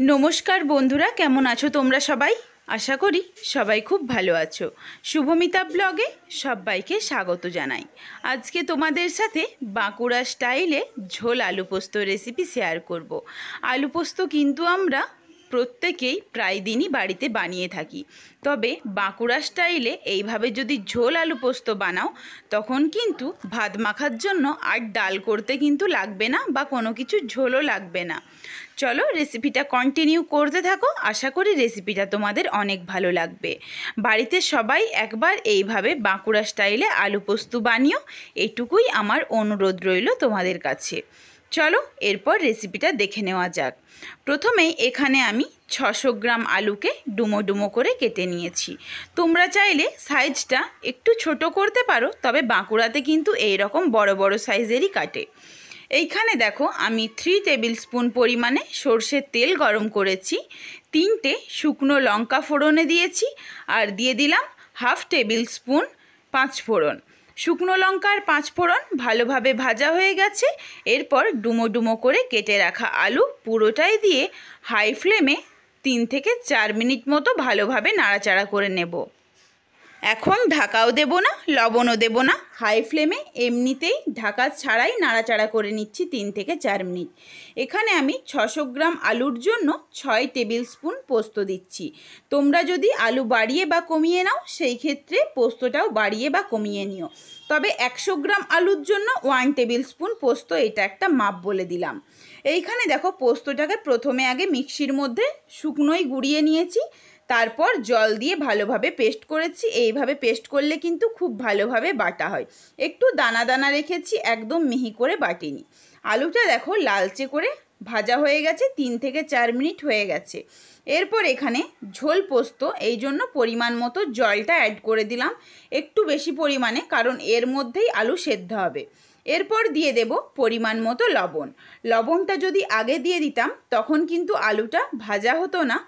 नमस्कार बंधुरा केमन आछो तोमरा सबाई आशा करी सबाई खूब भालो आछो। शुभमिता ब्लगे सबाइके स्वागत जानाई। आज के तोमादेर साथे बाँकुड़ा स्टाइले झोल आलू पोस्त रेसिपि शेयर करब। आलू पोस्त किन्तु आमरा प्रत्येकेई प्राय दिनई बाड़ीते बानिये थाकी, तबे बाँकुड़ा स्टाइले एइभावे जोदि झोल आलू पोस्त बानाओ तखन किन्तु भात माखार जन्य आर डाल करते किन्तु लागबे ना बा कोनो किछु झोलो लागबे ना। चलो रेसिपिटा कन्टिन्यू करते थाको, आशा करी रेसिपिटा तोमादेर अनेक भालो लागबे। बाड़ीते सबाई एकबार एइभावे बाँकुड़ा स्टाइले आलू पोस्त बानियो, एटुकुई आमार अनुरोध रइलो तोमादेर काछे। चलो एरपर रेसिपिटा देखे नेওয়া যাক। प्रथमेই एखाने आमी 600 ग्राम आलूके डुमो डुमो करे केटे निয়েছি। তোমরা চাইলে সাইজটা একটু ছোট করতে পারো, তবে বাঁকুড়াতে কিন্তু এই রকম বড় বড় সাইজেরই কাটে। এইখানে দেখো আমি 3 টেবিল স্পুন পরিমাণে সরষের তেল গরম করেছি, 3টে শুকনো লঙ্কা ফোড়নে দিয়েছি আর দিয়ে দিলাম হাফ টেবিল স্পুন 5 ফোড়ন। শুকনো লঙ্কার 5 ফোড়ন ভালোভাবে ভাজা হয়ে গেছে। এরপর ডুমো ডুমো করে কেটে রাখা আলু পুরোটাই দিয়ে হাই ফ্লেমে 3 থেকে 4 মিনিট মতো ভালোভাবে নাড়াচাড়া করে নেব। এখন ঢাকাও দেব না, লবণও দেব না, হাই ফ্লেমে এমনিতেই ঢাকা ছাড়াই নাড়াচাড়া করে নিচ্ছি 3 থেকে 4 মিনিট। এখানে আমি 600 গ্রাম আলুর জন্য 6 টেবিল স্পুন পোস্ত দিচ্ছি। তোমরা যদি আলু বাড়িয়ে বা কমিয়ে নাও সেই ক্ষেত্রে পোস্তটাও বাড়িয়ে বা কমিয়ে নিও, তবে 100 গ্রাম আলুর জন্য 1 টেবিল স্পুন পোস্ত, এটা একটা মাপ বলে দিলাম। এইখানে দেখো পোস্তটাকে প্রথমে আগে মিক্সির মধ্যে শুকনোই গুঁড়িয়ে নিয়েছি, তারপর জল দিয়ে ভালোভাবে পেস্ট করেছি। এইভাবে পেস্ট করলে কিন্তু খুব ভালোভাবে বাটা হয়। একটু দানা দানা রেখেছি, একদম মিহি করে বাটিনি। আলুটা দেখো লালচে করে ভাজা হয়ে গেছে, 3 থেকে 4 মিনিট হয়ে গেছে। এরপর এখানে ঝোল পোস্ত, এই জন্য পরিমাণ মতো জলটা অ্যাড করে দিলাম, একটু বেশি পরিমাণে, কারণ এর মধ্যেই আলু সেদ্ধ হবে। এরপর দিয়ে দেব পরিমাণ মতো লবণ। লবণটা যদি আগে দিয়ে দিতাম তখন কিন্তু আলুটা ভাজা হতো না,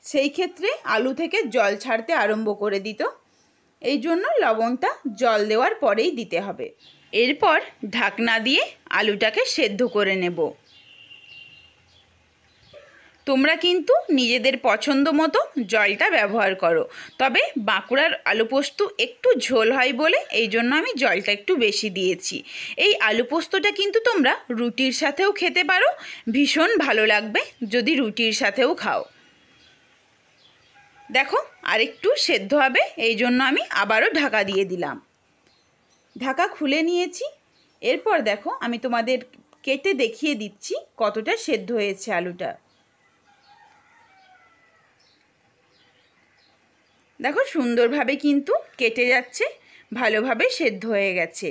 সেই ক্ষেত্রে আলু থেকে জল ছাড়তে আরম্ভ করে দিত। এই জন্য লবণটা জল দেওয়ার পরেই দিতে হবে। এরপর ঢাকনা দিয়ে আলুটাকে সেদ্ধ করে নেব। তোমরা কিন্তু নিজেদের পছন্দ মতো জলটা ব্যবহার করো, তবে বাঁকুড়ার আলু পোস্ত একটু ঝোল হয় বলে এই জন্য আমি জলটা একটু বেশি দিয়েছি। এই আলু পোস্তটা কিন্তু তোমরা রুটির সাথেও খেতে পারো, ভীষণ ভালো লাগবে যদি রুটির সাথেও খাও। দেখো আরেকটু সেদ্ধ হবে, এই জন্য আমি আবারও ঢাকা দিয়ে দিলাম। ঢাকা খুলে নিয়েছি। এরপর দেখো আমি তোমাদের কেটে দেখিয়ে দিচ্ছি কতটা সেদ্ধ হয়েছে আলুটা। দেখো সুন্দরভাবে কিন্তু কেটে যাচ্ছে, ভালোভাবে সেদ্ধ হয়ে গেছে।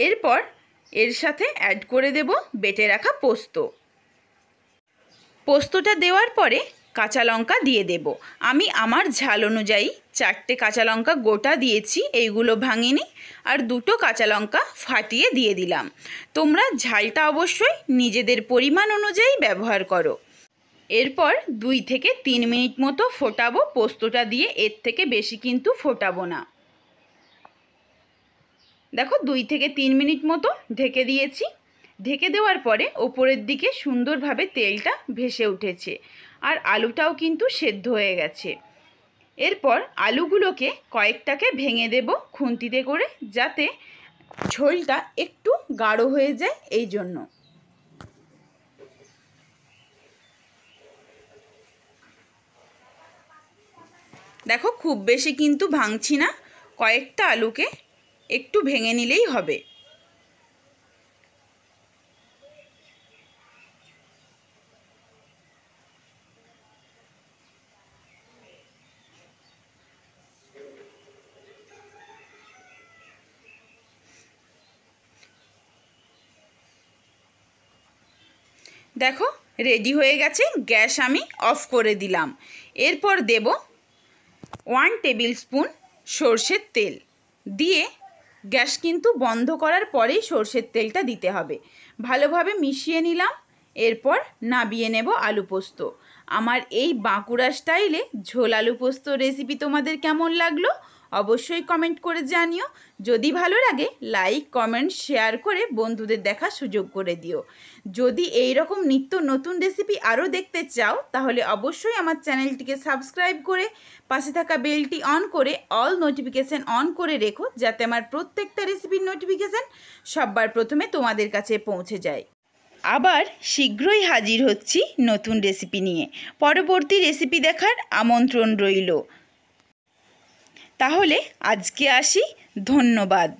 এরপর এর সাথে অ্যাড করে দেব বেটে রাখা পোস্ত। পোস্তটা দেওয়ার পরে কাঁচা লঙ্কা দিয়ে দেব। আমি আমার ঝাল অনুযায়ী 4টে কাঁচা লঙ্কা গোটা দিয়েছি, এইগুলো ভাঙিনি, আর 2টো কাঁচা লঙ্কা ফাটিয়ে দিয়ে দিলাম। তোমরা ঝালটা অবশ্যই নিজেদের পরিমাণ অনুযায়ী ব্যবহার করো। এরপর 2 থেকে 3 মিনিট মতো ফোটাবো পোস্তটা দিয়ে, এর থেকে বেশি কিন্তু ফোটাবো না। দেখো 2 থেকে 3 মিনিট মতো ঢেকে দিয়েছি। ঢেকে দেওয়ার পরে ওপরের দিকে সুন্দরভাবে তেলটা ভেসে উঠেছে আর আলুটাও কিন্তু সেদ্ধ হয়ে গেছে। এরপর আলুগুলোকে কয়েকটাকে ভেঙে দেব খুন্তিতে করে, যাতে ঝোলটা একটু গাঢ় হয়ে যায়, এই জন্য। দেখো খুব বেশি কিন্তু ভাঙছি না, কয়েকটা আলুকে একটু ভেঙে নিলেই হবে। দেখো রেডি হয়ে গেছে, গ্যাস আমি অফ করে দিলাম। এরপর দেব 1 টেবিল স্পুন সরষের তেল দিয়ে, গ্যাস কিন্তু বন্ধ করার পরেই সরষের তেলটা দিতে হবে। ভালোভাবে মিশিয়ে নিলাম। এরপর নাবিয়ে নেব আলু পোস্ত। আমার এই বাঁকুড়া স্টাইলে ঝোল আলু পোস্ত রেসিপি তোমাদের কেমন লাগলো অবশ্যই কমেন্ট করে জানিও। যদি ভালো লাগে লাইক কমেন্ট শেয়ার করে বন্ধুদের দেখার সুযোগ করে দিও। যদি এই রকম নিত্য নতুন রেসিপি আরও দেখতে চাও তাহলে অবশ্যই আমার চ্যানেলটিকে সাবস্ক্রাইব করে পাশে থাকা বেলটি অন করে অল নোটিফিকেশান অন করে রেখো, যাতে আমার প্রত্যেকটা রেসিপির নোটিফিকেশান সবার প্রথমে তোমাদের কাছে পৌঁছে যায়। আবার শীঘ্রই হাজির হচ্ছি নতুন রেসিপি নিয়ে। পরবর্তী রেসিপি দেখার আমন্ত্রণ রইল। তাহলে আজকে আসি, ধন্যবাদ।